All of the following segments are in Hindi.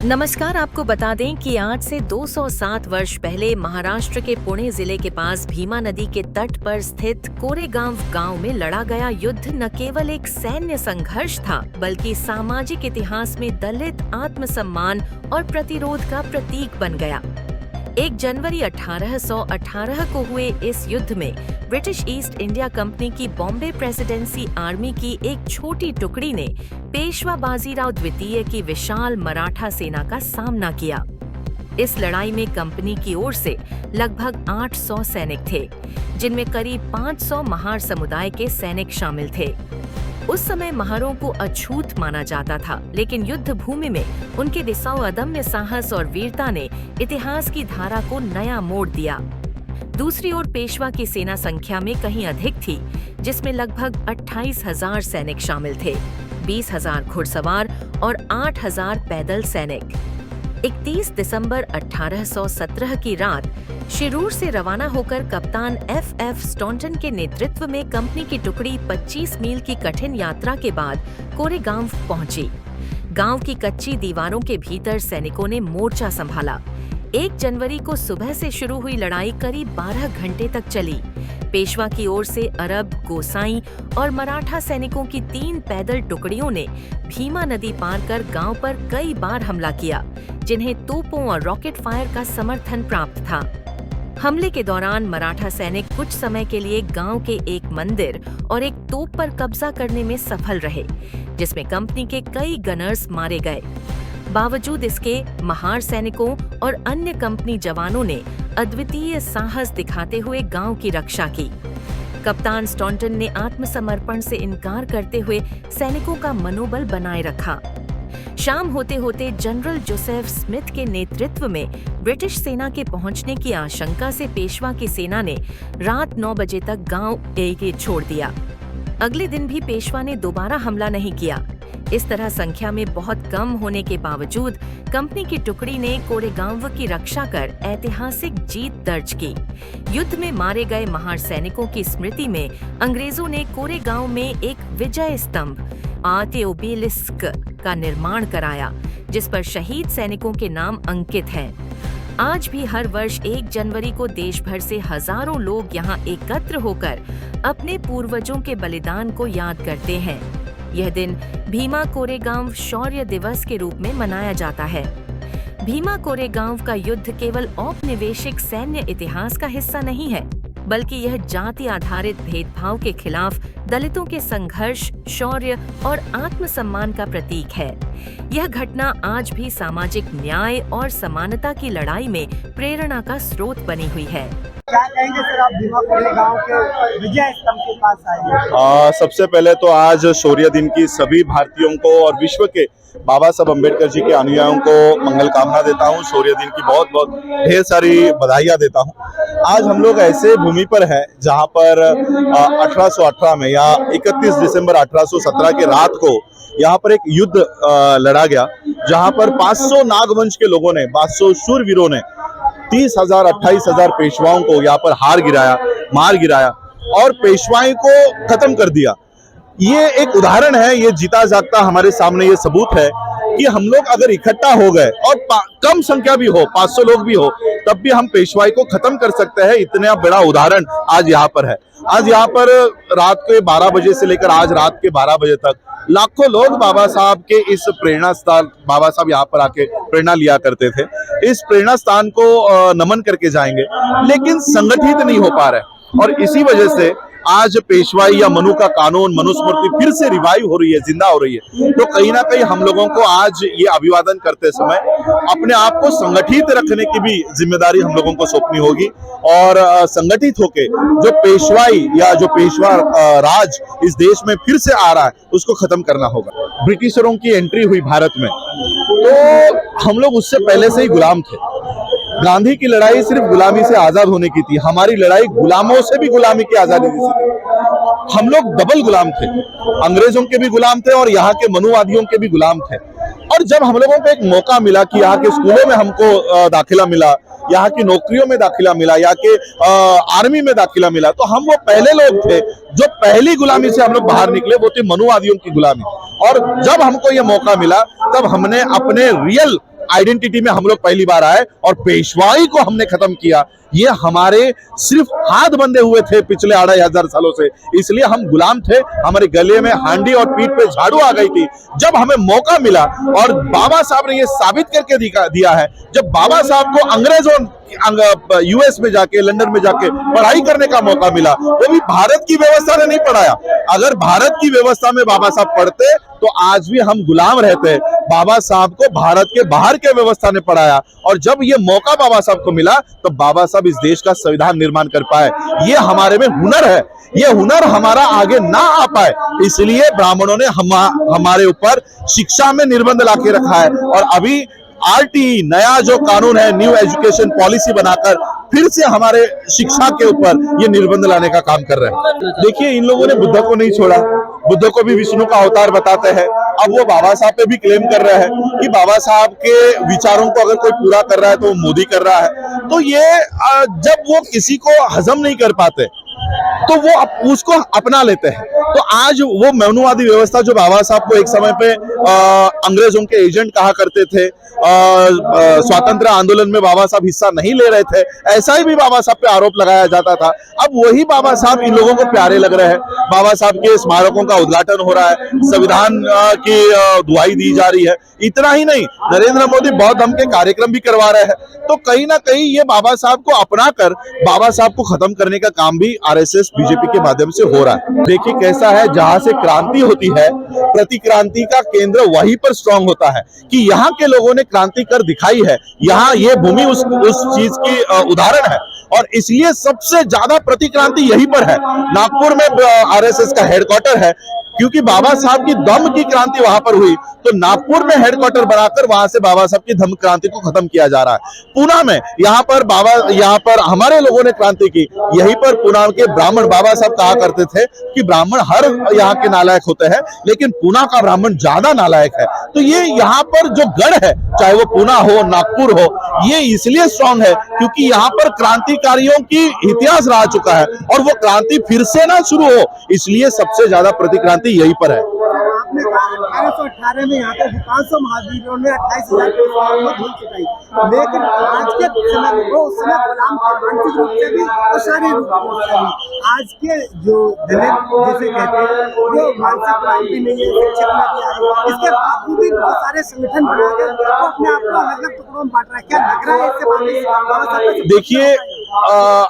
नमस्कार। आपको बता दें कि आज से 207 वर्ष पहले महाराष्ट्र के पुणे जिले के पास भीमा नदी के तट पर स्थित कोरेगांव गांव में लड़ा गया युद्ध न केवल एक सैन्य संघर्ष था, बल्कि सामाजिक इतिहास में दलित आत्मसम्मान और प्रतिरोध का प्रतीक बन गया। 1 जनवरी 1818 को हुए इस युद्ध में ब्रिटिश ईस्ट इंडिया कंपनी की बॉम्बे प्रेसिडेंसी आर्मी की एक छोटी टुकड़ी ने पेशवा बाजीराव द्वितीय की विशाल मराठा सेना का सामना किया। इस लड़ाई में कंपनी की ओर से लगभग 800 सैनिक थे, जिनमें करीब 500 महार समुदाय के सैनिक शामिल थे। उस समय महारों को अछूत माना जाता था, लेकिन युद्ध भूमि में उनके दिसाऊ अदम्य साहस और वीरता ने इतिहास की धारा को नया मोड़ दिया। दूसरी ओर पेशवा की सेना संख्या में कहीं अधिक थी, जिसमें लगभग 28,000 सैनिक शामिल थे, 20,000 घुड़सवार और 8,000 पैदल सैनिक। 31 दिसंबर 1817 की रात शिरूर से रवाना होकर कप्तान F.F. स्टॉन्टन के नेतृत्व में कंपनी की टुकड़ी 25 मील की कठिन यात्रा के बाद कोरेगांव पहुंची। गांव की कच्ची दीवारों के भीतर सैनिकों ने मोर्चा संभाला। 1 जनवरी को सुबह से शुरू हुई लड़ाई करीब 12 घंटे तक चली। पेशवा की ओर से अरब, गोसाई और मराठा सैनिकों की 3 पैदल टुकड़ियों ने भीमा नदी पार कर गांव पर कई बार हमला किया, जिन्हें तोपों और रॉकेट फायर का समर्थन प्राप्त था। हमले के दौरान मराठा सैनिक कुछ समय के लिए गांव के एक मंदिर और एक तोप पर कब्जा करने में सफल रहे, जिसमें कंपनी के कई गनर्स मारे गए। बावजूद इसके महार सैनिकों और अन्य कंपनी जवानों ने अद्वितीय साहस दिखाते हुए गांव की रक्षा की। कप्तान स्टॉन्टन ने आत्मसमर्पण से इनकार करते हुए सैनिकों का मनोबल बनाए रखा। शाम होते होते जनरल जोसेफ स्मिथ के नेतृत्व में ब्रिटिश सेना के पहुंचने की आशंका से पेशवा की सेना ने रात 9 बजे तक गांव एके छोड़ दिया। अगले दिन भी पेशवा ने दोबारा हमला नहीं किया। इस तरह संख्या में बहुत कम होने के बावजूद कंपनी की टुकड़ी ने कोरेगांव की रक्षा कर ऐतिहासिक जीत दर्ज की। युद्ध में मारे गए महार सैनिकों की स्मृति में अंग्रेजों ने कोरेगांव में एक विजय स्तंभ ओबेलिस्क का निर्माण कराया, जिस पर शहीद सैनिकों के नाम अंकित हैं। आज भी हर वर्ष 1 जनवरी को देश भर से हजारों लोग यहाँ एकत्र होकर अपने पूर्वजों के बलिदान को याद करते हैं। यह दिन भीमा कोरेगांव शौर्य दिवस के रूप में मनाया जाता है। भीमा कोरेगांव का युद्ध केवल औपनिवेशिक सैन्य इतिहास का हिस्सा नहीं है, बल्कि यह जाति आधारित भेदभाव के खिलाफ दलितों के संघर्ष, शौर्य और आत्मसम्मान का प्रतीक है। यह घटना आज भी सामाजिक न्याय और समानता की लड़ाई में प्रेरणा का स्रोत बनी हुई है। क्या कहेंगे सर, आप भीमा कोरेगांव के विजय स्तंभ के पास आए? सबसे पहले तो आज शौर्य दिन की सभी भारतीयों को और विश्व के बाबा साहब अम्बेडकर जी के अनुयायियों को मंगल कामना देता हूँ। शौर्य दिन की बहुत बहुत ढेर सारी बधाइयाँ देता हूँ। आज हम लोग ऐसे भूमि पर हैं जहाँ पर 1818 में या 31 दिसंबर 1817 के रात को यहाँ पर एक युद्ध लड़ा गया, जहाँ पर 500 नागवंश के लोगों ने, 500 शूरवीरों ने 30,000 28,000 पेशवाओं को यहाँ पर मार गिराया और पेशवाई को खत्म कर दिया। ये एक उदाहरण है, ये जीता जागता हमारे सामने ये सबूत है कि हम लोग अगर इकट्ठा हो गए और कम संख्या भी हो, 500 लोग भी हो, तब भी हम पेशवाई को खत्म कर सकते हैं। इतना बड़ा उदाहरण आज यहाँ पर है। आज यहाँ पर रात के 12 बजे से लेकर आज रात के 12 बजे तक लाखों लोग बाबा साहब के इस प्रेरणा स्थान, बाबा साहब यहाँ पर आके प्रेरणा लिया करते थे, इस प्रेरणा स्थान को नमन करके जाएंगे, लेकिन संगठित नहीं हो पा रहे। और इसी वजह से आज पेशवाई या मनु का कानून, मनुस्मृति फिर से रिवाइव हो रही है, जिंदा हो रही है। तो कहीं ना कहीं हम लोगों को आज ये अभिवादन करते समय अपने आप को संगठित रखने की भी जिम्मेदारी हम लोगों को सौंपनी होगी और संगठित होके जो पेशवाई या जो पेशवा राज इस देश में फिर से आ रहा है, उसको खत्म करना होगा। ब्रिटिशरों की एंट्री हुई भारत में, तो हम लोग उससे पहले से ही गुलाम थे। गांधी की लड़ाई सिर्फ गुलामी से आजाद होने की थी, हमारी लड़ाई गुलामों से भी गुलामी की आजादी की थी। हम लोग डबल गुलाम थे, अंग्रेजों के भी गुलाम थे और यहाँ के मनुवादियों के भी गुलाम थे। और जब हम लोगों को एक मौका मिला कि यहाँ के स्कूलों में हमको दाखिला मिला, यहाँ की नौकरियों में दाखिला मिला, यहाँ के आर्मी में दाखिला मिला, तो हम वो पहले लोग थे जो पहली गुलामी से हम लोग बाहर निकले, वो थी मनुवादियों की गुलामी। और जब हमको ये मौका मिला तब हमने अपने रियल आइडेंटिटी में हम लोग पहली बार आए और पेशवाई को हमने खत्म किया। ये हमारे सिर्फ हाथ बंधे हुए थे पिछले 2500 सालों से, इसलिए हम गुलाम थे। हमारे गले में हांडी और पीठ पे झाड़ू आ गई थी। जब हमें मौका मिला और बाबा साहब ने ये साबित करके दिया है, जब बाबा साहब को अंग्रेजों यूएस में जाके, लंदन में जाके पढ़ाई करने का मौका मिला, वो भी भारत की व्यवस्था ने नहीं पढ़ाया। अगर भारत की व्यवस्था में बाबा साहब पढ़ते तो आज भी हम गुलाम रहते। बाबा साहब को भारत के बाहर के व्यवस्था ने पढ़ाया और जब ये मौका बाबा साहब को मिला तो बाबा साहब इस देश का संविधान निर्माण कर पाए। ये हमारे में हुनर है, ये हुनर हमारा आगे ना आ पाए, इसलिए ब्राह्मणों ने हमारे ऊपर शिक्षा में निर्बंध लाके रखा है। और अभी आरटीई नया जो कानून है, न्यू एजुकेशन पॉलिसी बनाकर फिर से हमारे शिक्षा के ऊपर ये निर्बंध लाने का काम कर रहे हैं। देखिए, इन लोगों ने बुद्ध को नहीं छोड़ा, बुद्ध को भी विष्णु का अवतार बताते हैं। अब वो बाबा साहब पे भी क्लेम कर रहे हैं कि बाबा साहब के विचारों को अगर कोई पूरा कर रहा है तो वो मोदी कर रहा है। तो ये जब वो किसी को हजम नहीं कर पाते तो वो उसको अपना लेते हैं। तो आज वो मनुवादी व्यवस्था जो बाबा साहब को एक समय पे अंग्रेजों के एजेंट कहा करते थे, स्वतंत्र आंदोलन में बाबा साहब हिस्सा नहीं ले रहे थे, ऐसा ही भी बाबा साहब पे आरोप लगाया जाता था। अब वही बाबा साहब इन लोगों को प्यारे लग रहे हैं। बाबा साहब के स्मारकों का उद्घाटन हो रहा है, संविधान की दुहाई दी जा रही है। इतना ही नहीं, नरेंद्र मोदी बौद्ध धर्म के कार्यक्रम भी करवा रहे हैं। तो कहीं ना कहीं ये बाबा साहब को अपना कर बाबा साहब को खत्म करने का काम भी आरएसएस बीजेपी के माध्यम से हो रहा है। देखिए कैसा है, जहां से क्रांति होती है, प्रतिक्रांति का केंद्र वहीं पर स्ट्रांग होता है कि यहाँ के लोगों ने क्रांति कर दिखाई है। यहाँ ये भूमि उस चीज की उदाहरण है और इसलिए सबसे ज्यादा प्रतिक्रांति यहीं पर है। नागपुर में आरएसएस का हेडक्वार्टर है, क्योंकि बाबा साहब की दम की क्रांति वहां पर हुई, तो नागपुर में हेडक्वार्टर बनाकर वहां से बाबा साहब की धम्म क्रांति को खत्म किया जा रहा है। पुणे में यहाँ पर हमारे लोगों ने क्रांति की। यहीं पर पुणे के ब्राह्मण, बाबा साहब कहा करते थे कि ब्राह्मण हर यहाँ के नालायक होते हैं, लेकिन पुणे का ब्राह्मण ज्यादा नालायक है। तो ये यहाँ पर जो गढ़ है, चाहे वो पुणे हो, नागपुर हो, ये इसलिए स्ट्रांग है क्योंकि यहाँ पर क्रांतिकारियों की इतिहास रह चुका है और वो क्रांति फिर से ना शुरू हो, इसलिए सबसे ज्यादा प्रतिक्रांति यहीं पर है। आपने कहा 1818 में यहाँ पर 500 महावीरों ने 28,000 को धूल चुकाई, लेकिन आज के समय में वो उस समय गुलाम थे, मानसिक रूप से भी और शारीरिक रूप से भी। आज के जो दलित जिसे कहते हैं वो मानसिक क्रांति नहीं है, शिक्षक में भी आए, इसके बावजूद भी बहुत सारे संगठन बना के वो अपने आप को अलग अलग टुकड़ों में बांट रहा है। क्या लग रहा है इससे? देखिए,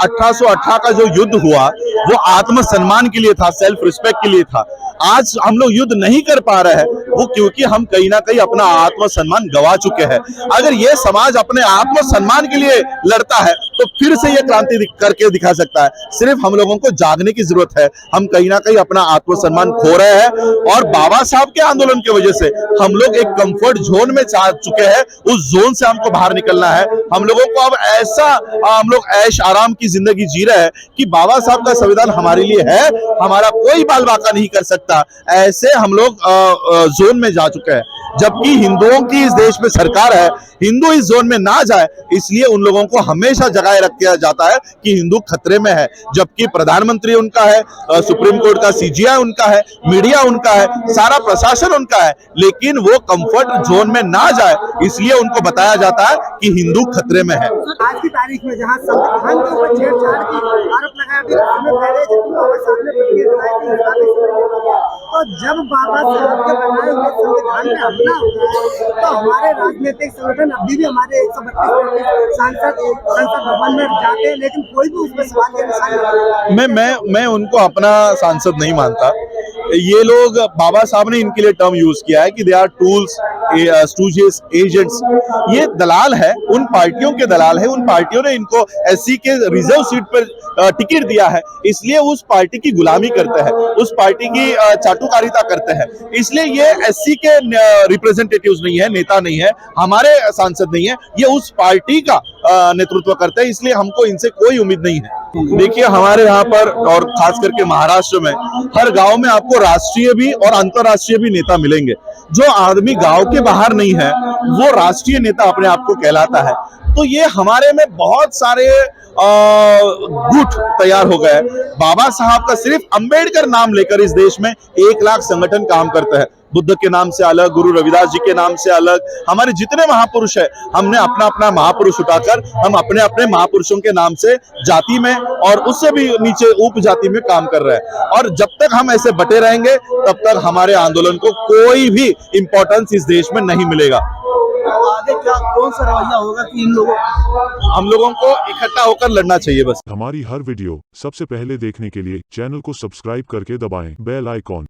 1818 का जो युद्ध हुआ वो आत्मसम्मान के लिए था, सेल्फ रिस्पेक्ट के लिए था। आज हम लोग युद्ध नहीं कर पा रहे हैं वो क्योंकि हम कहीं ना कहीं अपना आत्मसम्मान गवा चुके हैं। अगर ये समाज अपने आत्मसम्मान के लिए लड़ता है तो फिर से ये क्रांति करके दिखा सकता है। सिर्फ हम लोगों को जागने की जरूरत है। हम कहीं ना कहीं अपना आत्मसम्मान खो रहे हैं और बाबा साहब के आंदोलन की वजह से हम लोग एक कंफर्ट जोन में जा चुके हैं। उस जोन से हमको बाहर निकलना है। हम लोगों को अब ऐसा हम लोग ऐश आराम की जिंदगी जी रहे हैं कि बाबा साहब का संविधान हमारे लिए है, हमारा कोई बाल बाका नहीं कर सकता, ऐसे हम लोग जोन में जा चुके हैं। जबकि हिंदुओं की इस देश में सरकार है, हिंदू इस जोन में ना जाए, इसलिए उन लोगों को हमेशा जगाए रखा जाता है कि हिंदू खतरे में है। जबकि प्रधानमंत्री उनका है, सुप्रीम कोर्ट का सीजीआई उनका है, मीडिया उनका है, सारा प्रशासन उनका है, लेकिन वो कंफर्ट जोन में ना जाए, इसलिए उनको बताया जाता है कि हिंदू खतरे में है। आज की तारीख में जहाँ संविधान के ऊपर छेड़छाड़ की आरोप लगाया गया, पहले तो जब बाबा साहब के बनाए हुए संविधान में हमला होता है तो हमारे राजनीतिक संगठन अभी भी हमारे 132 सांसद भवन में जाते हैं, लेकिन कोई भी उसमें सवाल के निशान नहीं। मैं उनको अपना सांसद नहीं मानता। ये लोग, बाबा साहब ने इनके लिए टर्म यूज किया है कि दे आर टूल्स, स्टूजेस, एजेंट्स। ये दलाल है, उन पार्टियों के दलाल है। उन पार्टियों ने इनको एससी के रिजर्व सीट पर टिकट दिया है, इसलिए उस पार्टी की गुलामी करते हैं, उस पार्टी की चाटुकारिता करते हैं। इसलिए ये एससी के रिप्रेजेंटेटिव्स नहीं है, नेता नहीं है, हमारे सांसद नहीं है, ये उस पार्टी का नेतृत्व करते हैं। इसलिए हमको इनसे कोई उम्मीद नहीं है। देखिए, हमारे यहाँ पर और खास करके महाराष्ट्र में हर गांव में आपको राष्ट्रीय भी और अंतर्राष्ट्रीय भी नेता मिलेंगे। जो आदमी गांव के बाहर नहीं है वो राष्ट्रीय नेता अपने आप को कहलाता है। तो ये हमारे में बहुत सारे गुट तैयार हो गए। बाबा साहब का सिर्फ अंबेडकर नाम लेकर इस देश में 1 लाख संगठन काम करते हैं। बुद्ध के नाम से अलग, गुरु रविदास जी के नाम से अलग, हमारे जितने महापुरुष है, हमने अपना अपना महापुरुष उठाकर हम अपने अपने महापुरुषों के नाम से जाति में और उससे भी नीचे उप जाति में काम कर रहे हैं। और जब तक हम ऐसे बटे रहेंगे तब तक हमारे आंदोलन को कोई भी इंपॉर्टेंस इस देश में नहीं मिलेगा। तो आगे क्या कौन सा रवैया होगा कि हम लोगों को इकट्ठा होकर लड़ना चाहिए बस। हमारी हर वीडियो सबसे पहले देखने के लिए चैनल को सब्सक्राइब करके दबाएं बेल आइकॉन।